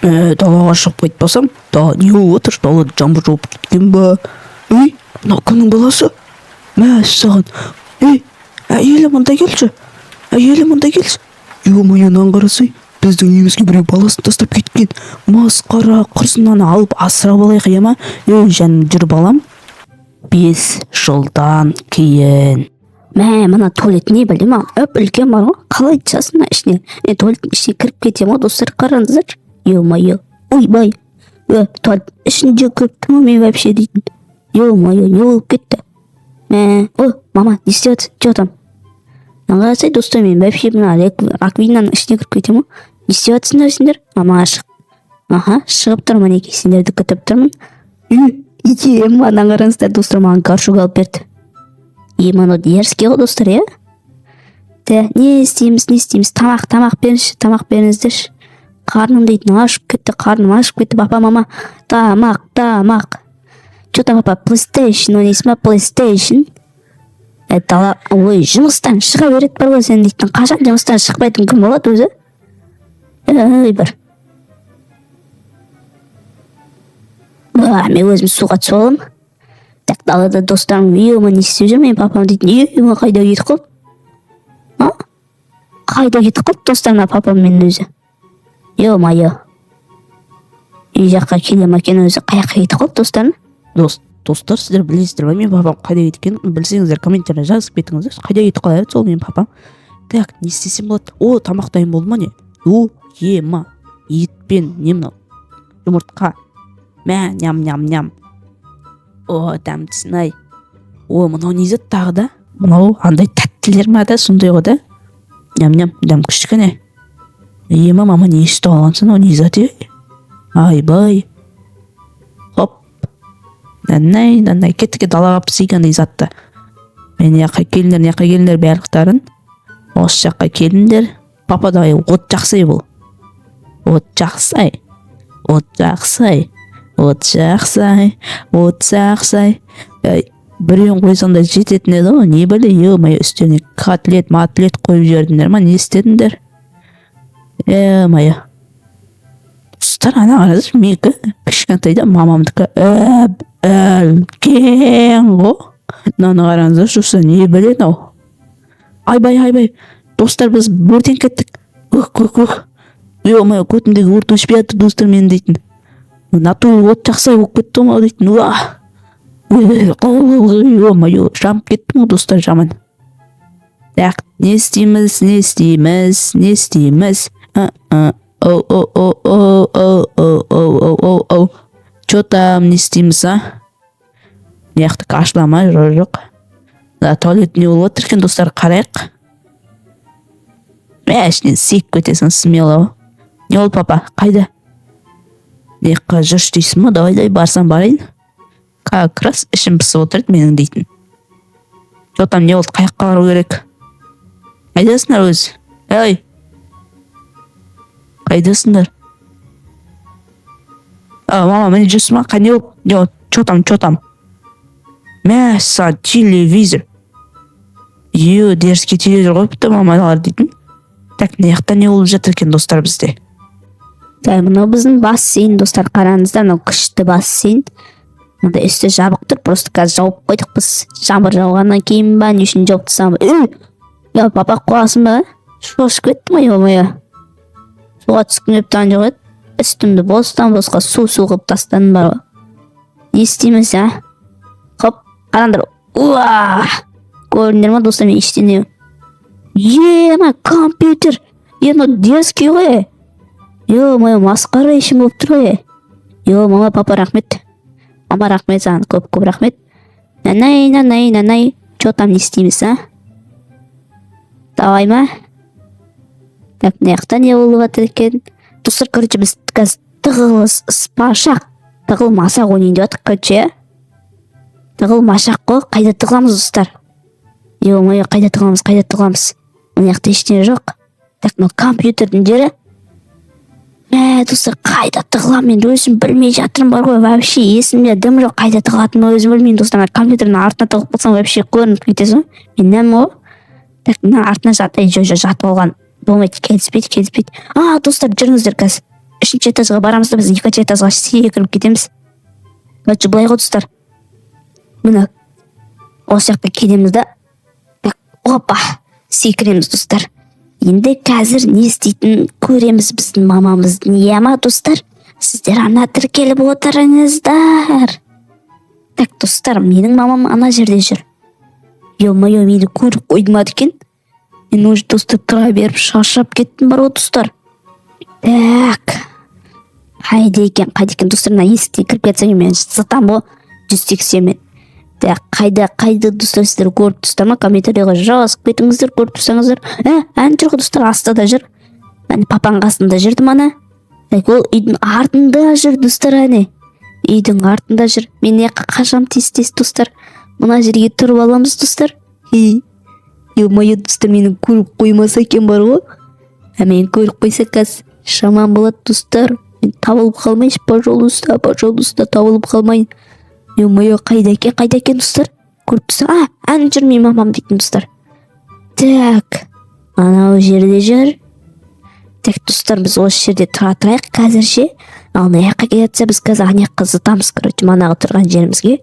далаға шығып қайтпасам, да не болып отыр, далада жаңбыр жауып кеткен ба? Мынау кімнің баласы? Мәссаған. Әйелі мұнда келші. Ё-моё, қарасай, біздің үйімізге біреу баласын тастап кеткен. Масқара, құрсын аны алып асырап алайық ема? Жаным, жүр балам. 5 жылдан кейін. Мына туалет не білем, үлкен бар ғой, қалай жасына ішіне. Туалеттің ішіне кіріп кетем, достар, қараңыздар. Ё-моё, ойбай. Туалет ішінде кіріп мен вообще дейтін. Ё-моё, не болып кетті? Мама, не істеп, че там? Қарасай, достар, мен вообще мына раковинаның ішіне кіріп кетем, не істеп жатсыңдар сендер? Мама ашық. Шығып тұр, мінеки, сендерді күтіп тұрмын. Мына қараңыздар, достар, маған горшок алып берді. Мынау дерзкий ғой, достар, не істейміз? Тамақ беріңіздерші. Қарным дейтін, ашып кетті, папа, мама. Тамақ. Че там, папа, PlayStation ойнайсың ба, PlayStation? Жұмыстан шыға береді бар ғой сен дейтін. Қашан жұмыстан шықпайтын кім болады өзі? Бір. Мен өзім суға түсіп аламын. Далада достарым, не істеп жүр, мен папам дейтін, қайда кетіп қалды? Қайда кетіп қалды достарына папам мен өзі? Ё-моё. Үй жаққа келем екен өзі, қаяққа кетіп қалды достарым? Достар, сіздер білесіздер ба, мен папам қайда кеткен? Білсеңіздер, комментария жазып кетіңіздер. Қайда кетіп қалды сол мен папам? Так, не істесем болады? Тамақ дайын болды ма не? Ема, етпен, не мынау? Жұмыртқа. Ням. Дәмдісін-ай. Мынау не зат тағы да? Мынау андай тәттілер ма да, сондай ғой да? Ням, дәм күшкіне. Ема, мама, не ішті алғансың, не зат Айбай. Хоп. Нәнәй, кеттіке далаға пісейгенде затты. Мен яққа келіндер бәрліктарын. Осы жаққа келіндер. Папа да от жақсай бұл. От жақсай. Біреуін қойсаңда жететін еді ғой, не біле, үстіне котлет қойып жердіңдер ма, не істедіңдер? Достар, ана қаразыр, мекі кішкентайда мамамдікі үлкен ғой. Наны қараңыздар, жоқса не біледі ау? Айбай, достар, біз өртен кеттік. Көтімдегі өрт өшпей жатыр, достар, мен дейтін. Натур от жақсай болып кетті ма дейтін. Жамып кеттім ғой, достар, жаман. Так, не істейміз? Че там, не істейміз, Яқтық ашылама, жоқ. Туалет не болып отыр екен, достар, қарайық. Ішінен сейіп кетесің, смело. Не ол, папа, қайда? Неққа жүрш дейсің ма, давай барсам барайын. Как раз ішім пісіп отырды менің дейтін. Че там, не болды, қаяққа бару керек? Қайдасыңдар өзі? Қайдасыңдар? Мама, мені жүрсің ма? Қай не болды? Че там? Мәса, телевизор. Дерзкий телевизор қойыпты мамалар дейтін. Так, неқта не болып жатыр екен, достар, бізде? Мынау біздің бассейн, достар, қараңыздар, мынау күшті бассейн. Мында үсті жабық тұр, просто қазір жауып қойдық біз. Жаңбыр жауғаннан кейін ба, не үшін жауып тастам ба? Папа, қуасың ба? Шошып кеттім ғой, ё-моё. Суға түскім кеп тұрған жоқ еді. Үстімді босқа су қылып тастадым бар ғой. Не істейміз, Хоп, қараңдар. Көрдіңдер ма, достар, мен ештеңе. Компьютер. Мынау дерзкий ғой. Ё-моё, масқара ішім болып тұр ғой. Мама, папа, рахмет. Мама, рахмет саған, көп рахмет. Нәнәй. Че там не істейміз, Давай ма? Так, неқта не болып жатыр екен? Достар, короче, біз қазір тығылмасақ ойнайын деп жатырық, короче, Тығылмашақ қой, қайда тығыламыз, достар? Ё-моё, қайда тығыламыз? Мына ештеңе жоқ. Так, мына компьютердің жері. Достар, қайда тығылам, мен өзім білмей жатырмын бар ғой, вообще есімде дым жоқ, қайда тығылатынын өзім білмеймін, достар. Компьютердің артына тығып қалсам вообще көрініп кетесің. Мен нәм ғой. Так, мына артына жатып алған. Болмайды, келіспейді. Достар, жүріңіздер қазір. үшінші этажға барамыз да біз екінші этажға секіріп кетеміз. Короче, былай ғой достар, мына осы жаққа келеміз да, так, опа, секіреміз достар. Енді қазір не істейтінін көреміз біздің мамамыздың, иә ма достар? Сіздер ана тіркеліп отырыңыздар. Так, достар, менің мамам ана жерде жүр. Ё-моё, мені көріп қойды ма екен? Мен уже достар тұра беріп шаршап кеттім бар ғой достар. Так, қайда екен достар, мына есіктен кіріп кетсем мен зытам ғой 180-мен. Так, қайда достар, сіздер көріп тұрсыздар ма? Комментарийға жазып кетіңіздер, көріп тұрсаңыздар. Ән жүр ғой достар, астында жүр. Мен папаның қасында жүрдім ана. Так, ол үйдің артында жүр достар, әне. Үйдің артында жүр. Мен қашам тез достар. Мына жерге тұрып аламыз достар. Ё-моё достар, мені көріп қоймаса екен бар ғой. Мен көріп қойса қазір шаман болады достар. Мен табылып қалмайыншы, пожалуйста, табылып қалмайын. Ё-моё, қайда екен достар? Көріп тұрсың? Ән жүр мен мамам дейтін достар. Так, анау жерде жүр. Так, достар, біз осы жерде тұра тұрайық қазірше. Ал мына жаққа келетсе біз қазір ана жаққа зытамыз, короче, манағы тұрған жерімізге.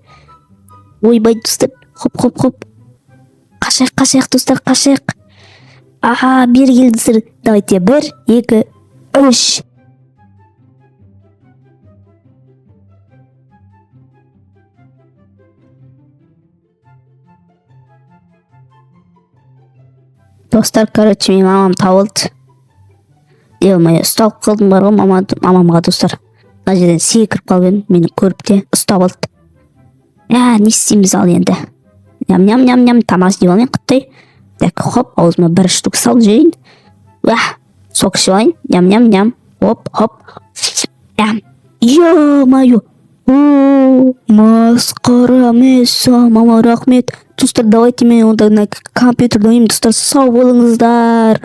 Ойбай достар, хоп. Қашайық достар, қашайық. Бері келді достар. Давайте 1, 2, 3. Достар, короче, мен мамам табылды. Ё-моё, ұсталып қалдым бар ғой мамамға достар. Мына жерден секіріп қалып едім, мені көріп те ұстап алды. Не істейміз ал енді? Ням, тамақ жеп алайын қыттай. Так, хоп, аузыма 1 штук сал жейін. Сок ішіп алайын. Ням. Хоп. Ё-моё. Масқара меса, мама рахмет. Достар, давайте мен онда компьютерді ойым достар, сау болыңыздар.